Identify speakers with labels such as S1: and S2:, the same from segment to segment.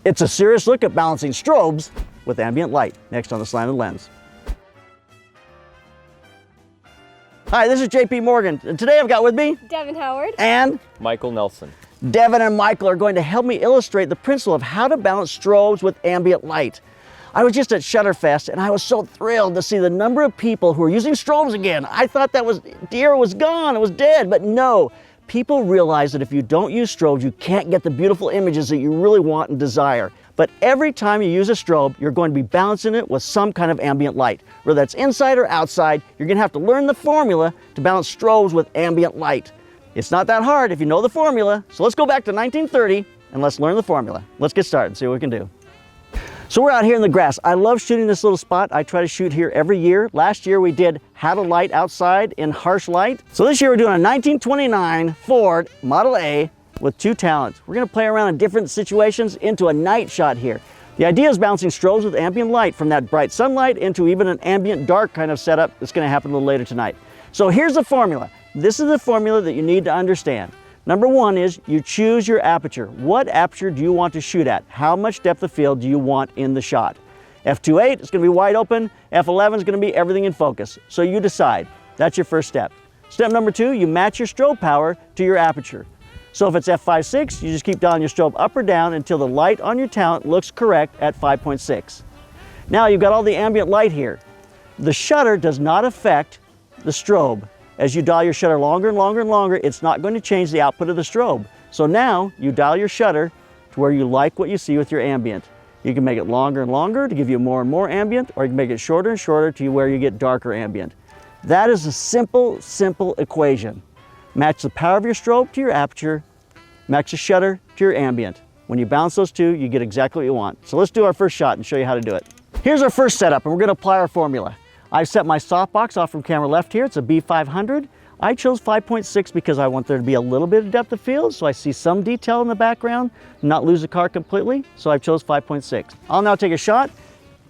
S1: It's a serious look at balancing strobes with ambient light, next on the Slanted Lens. Hi, this is JP Morgan, and today I've got with me
S2: Devyn Howard
S1: and
S3: Michael Nelson.
S1: Devyn and Michael are going to help me illustrate the principle of how to balance strobes with ambient light. I was just at Shutterfest and I was so thrilled to see the number of people who are using strobes again. I thought that deer was gone, it was dead, but no. People realize that if you don't use strobes, you can't get the beautiful images that you really want and desire. But every time you use a strobe, you're going to be balancing it with some kind of ambient light. Whether that's inside or outside, you're going to have to learn the formula to balance strobes with ambient light. It's not that hard if you know the formula. So let's go back to 1930 and let's learn the formula. Let's get started and see what we can do. So we're out here in the grass. I love shooting this little spot. I try to shoot here every year. Last year we did how to light outside in harsh light. So this year we're doing a 1929 Ford Model A with two talents. We're gonna play around in different situations into a night shot here. The idea is balancing strobes with ambient light from that bright sunlight into even an ambient dark kind of setup that's gonna happen a little later tonight. So here's the formula. This is the formula that you need to understand. Number one is you choose your aperture. What aperture do you want to shoot at? How much depth of field do you want in the shot? f2.8 is going to be wide open. f11 is going to be everything in focus. So you decide. That's your first step. Step number two, you match your strobe power to your aperture. So if it's f5.6, you just keep dialing your strobe up or down until the light on your talent looks correct at 5.6. Now you've got all the ambient light here. The shutter does not affect the strobe. As you dial your shutter longer and longer and longer, it's not going to change the output of the strobe. So now you dial your shutter to where you like what you see with your ambient. You can make it longer and longer to give you more and more ambient, or you can make it shorter and shorter to where you get darker ambient. That is a simple, simple equation. Match the power of your strobe to your aperture, match the shutter to your ambient. When you balance those two, you get exactly what you want. So let's do our first shot and show you how to do it. Here's our first setup, and we're going to apply our formula. I've set my softbox off from camera left here. It's a B500. I chose 5.6 because I want there to be a little bit of depth of field, so I see some detail in the background, not lose the car completely, so I chose 5.6. I'll now take a shot,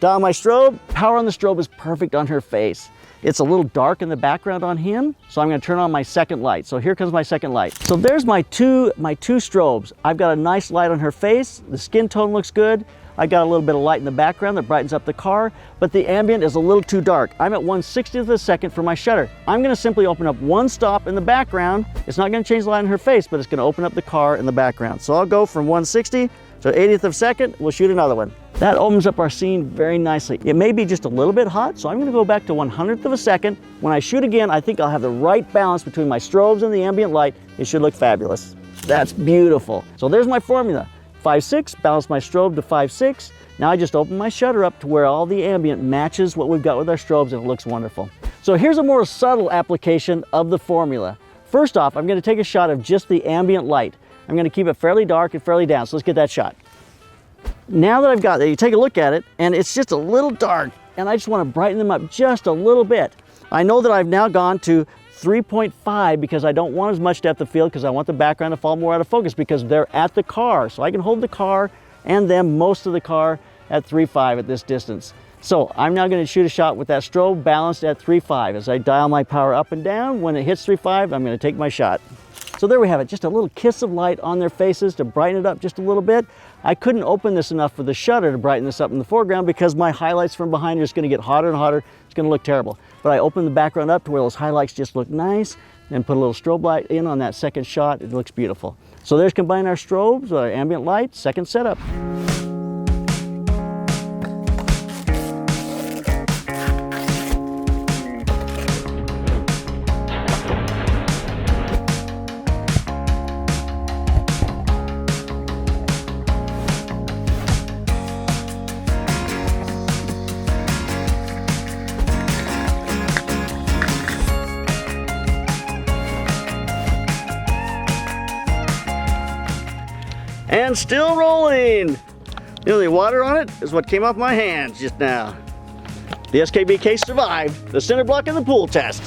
S1: dial my strobe. Power on the strobe is perfect on her face. It's a little dark in the background on him, so I'm going to turn on my second light. So here comes my second light. So there's my two strobes. I've got a nice light on her face. The skin tone looks good. I got a little bit of light in the background that brightens up the car, but the ambient is a little too dark. I'm at 1/60th of a second for my shutter. I'm gonna simply open up one stop in the background. It's not gonna change the light in her face, but it's gonna open up the car in the background. So I'll go from 1/60 to 80th of a second, we'll shoot another one. That opens up our scene very nicely. It may be just a little bit hot, so I'm gonna go back to 100th of a second. When I shoot again, I think I'll have the right balance between my strobes and the ambient light. It should look fabulous. That's beautiful. So there's my formula. 5.6, balance my strobe to 5.6. Now I just open my shutter up to where all the ambient matches what we've got with our strobes, and it looks wonderful. So here's a more subtle application of the formula. First off, I'm going to take a shot of just the ambient light. I'm going to keep it fairly dark and fairly down, so let's get that shot. Now that I've got that, you take a look at it, and it's just a little dark, and I just want to brighten them up just a little bit. I know that I've now gone to 3.5 because I don't want as much depth of field because I want the background to fall more out of focus because they're at the car. So I can hold the car and then most of the car at 3.5 at this distance. So I'm now going to shoot a shot with that strobe balanced at 3.5. As I dial my power up and down, when it hits 3.5, I'm going to take my shot. So there we have it, just a little kiss of light on their faces to brighten it up just a little bit. I couldn't open this enough for the shutter to brighten this up in the foreground because my highlights from behind are just going to get hotter and hotter. It's going to look terrible. But I opened the background up to where those highlights just look nice and put a little strobe light in on that second shot. It looks beautiful. So there's combining our strobes with our ambient light, second setup. And still rolling. The only water on it is what came off my hands just now. The SKB case survived the center block of the pool test.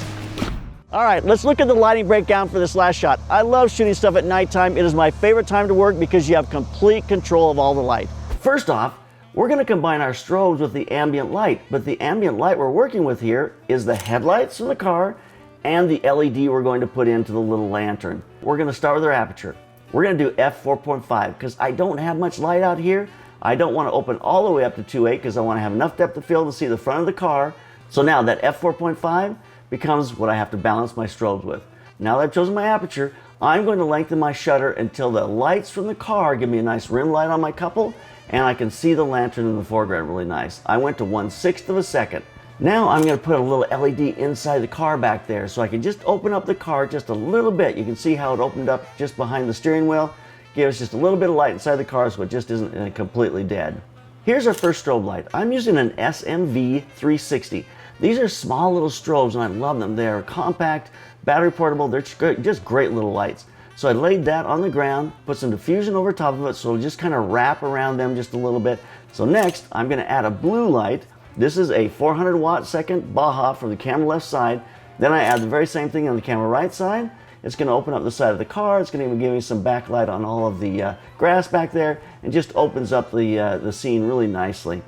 S1: All right, let's look at the lighting breakdown for this last shot. I love shooting stuff at nighttime. It is my favorite time to work because you have complete control of all the light. First off, we're going to combine our strobes with the ambient light, but the ambient light we're working with here is the headlights in the car and the LED we're going to put into the little lantern. We're going to start with our aperture. We're going to do f4.5 because I don't have much light out here. I don't want to open all the way up to 2.8 because I want to have enough depth of field to see the front of the car. So now that f4.5 becomes what I have to balance my strobes with. Now that I've chosen my aperture, I'm going to lengthen my shutter until the lights from the car give me a nice rim light on my couple, and I can see the lantern in the foreground really nice. I went to 1/6 of a second. Now I'm going to put a little LED inside the car back there so I can just open up the car just a little bit. You can see how it opened up just behind the steering wheel. Gives just a little bit of light inside the car so it just isn't completely dead. Here's our first strobe light. I'm using an SMV 360. These are small little strobes and I love them. They're compact, battery portable, they're just great little lights. So I laid that on the ground, put some diffusion over top of it so it'll just kind of wrap around them just a little bit. So next I'm going to add a blue light. This is a 400 watt second Baja for the camera left side. Then I add the very same thing on the camera right side. It's going to open up the side of the car. It's going to even give me some backlight on all of the grass back there, and just opens up the scene really nicely.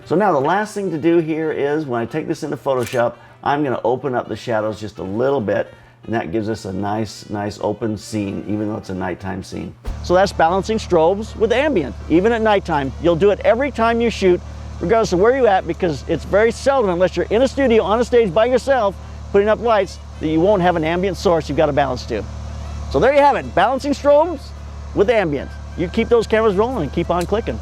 S1: So now the last thing to do here is when I take this into Photoshop, I'm going to open up the shadows just a little bit, and that gives us a nice open scene, even though it's a nighttime scene. So that's balancing strobes with ambient, even at nighttime. You'll do it every time you shoot, regardless of where you're at, because it's very seldom, unless you're in a studio on a stage by yourself, putting up lights, that you won't have an ambient source you've got to balance to. So there you have it, balancing strobes with ambient. You keep those cameras rolling and keep on clicking.